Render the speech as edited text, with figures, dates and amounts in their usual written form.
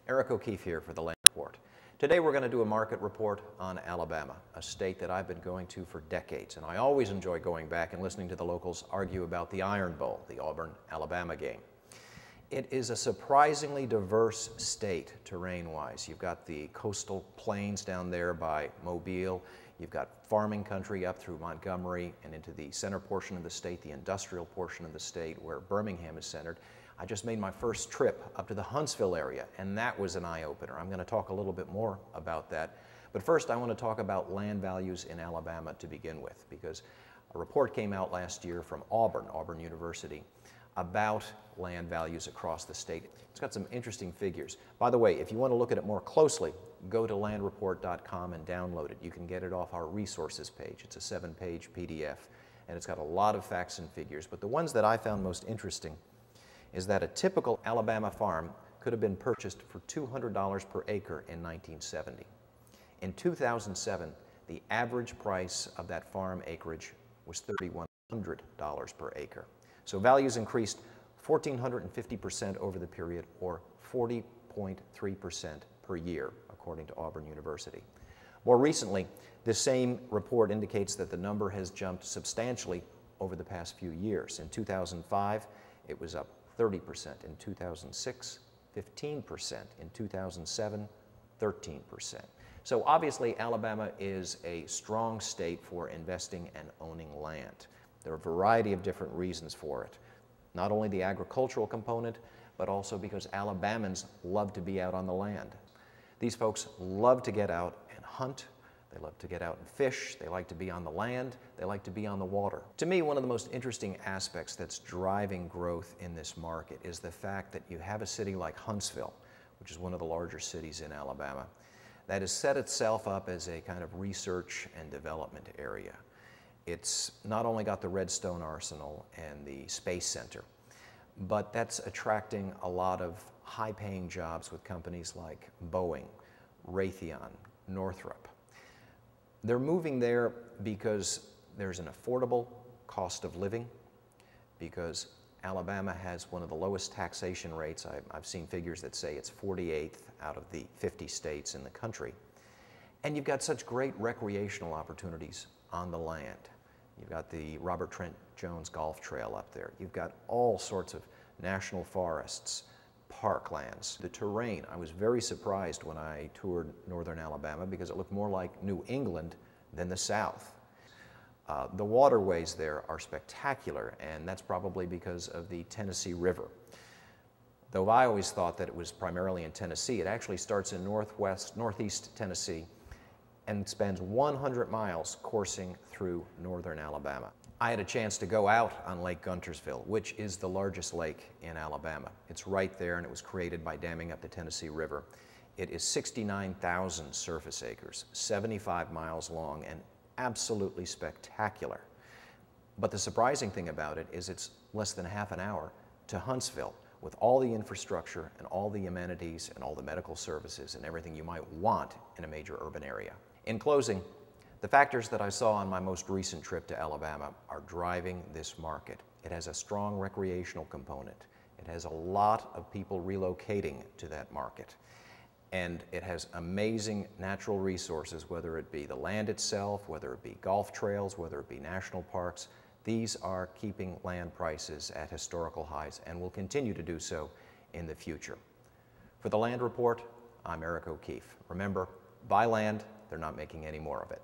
Eric O'Keefe here for the Land Report. Today we're going to do a market report on Alabama, a state that I've been going to for decades, and I always enjoy going back and listening to the locals argue about the Iron Bowl, the Auburn-Alabama game. It is a surprisingly diverse state terrain-wise. You've got the coastal plains down there by Mobile. You've got farming country up through Montgomery and into the center portion of the state, the industrial portion of the state where Birmingham is centered. I just made my first trip up to the Huntsville area, and that was an eye-opener. I'm going to talk a little bit more about that. But first, I want to talk about land values in Alabama to begin with, because a report came out last year from Auburn University, about land values across the state. It's got some interesting figures. By the way, if you want to look at it more closely, go to landreport.com and download it. You can get it off our resources page. It's a 7-page PDF, and it's got a lot of facts and figures. But the ones that I found most interesting is that a typical Alabama farm could have been purchased for $200 per acre in 1970. In 2007, the average price of that farm acreage was $3,100 per acre. So values increased 1,450% over the period, or 40.3% per year, according to Auburn University. More recently, this same report indicates that the number has jumped substantially over the past few years. In 2005, it was up 30%. In 2006, 15%. In 2007, 13%. So obviously, Alabama is a strong state for investing and owning land. There are a variety of different reasons for it. Not only the agricultural component, but also because Alabamans love to be out on the land. These folks love to get out and hunt. They love to get out and fish. They like to be on the land. They like to be on the water. To me, one of the most interesting aspects that's driving growth in this market is the fact that you have a city like Huntsville, which is one of the larger cities in Alabama, that has set itself up as a kind of research and development area. It's not only got the Redstone Arsenal and the Space Center, but that's attracting a lot of high-paying jobs with companies like Boeing, Raytheon, Northrop. They're moving there because there's an affordable cost of living, because Alabama has one of the lowest taxation rates. I've seen figures that say it's 48th out of the 50 states in the country. And you've got such great recreational opportunities on the land. You've got the Robert Trent Jones Golf Trail up there. You've got all sorts of national forests, parklands. The terrain, I was very surprised when I toured northern Alabama because it looked more like New England than the South. The waterways there are spectacular, and that's probably because of the Tennessee River. Though I always thought that it was primarily in Tennessee, it actually starts in northeast Tennessee and spends 100 miles coursing through northern Alabama. I had a chance to go out on Lake Guntersville, which is the largest lake in Alabama. It's right there, and it was created by damming up the Tennessee River. It is 69,000 surface acres, 75 miles long, and absolutely spectacular. But the surprising thing about it is it's less than half an hour to Huntsville, with all the infrastructure and all the amenities and all the medical services and everything you might want in a major urban area. In closing, the factors that I saw on my most recent trip to Alabama are driving this market. It has a strong recreational component. It has a lot of people relocating to that market. And it has amazing natural resources, whether it be the land itself, whether it be golf trails, whether it be national parks. These are keeping land prices at historical highs and will continue to do so in the future. For the Land Report, I'm Eric O'Keefe. Remember, buy land, they're not making any more of it.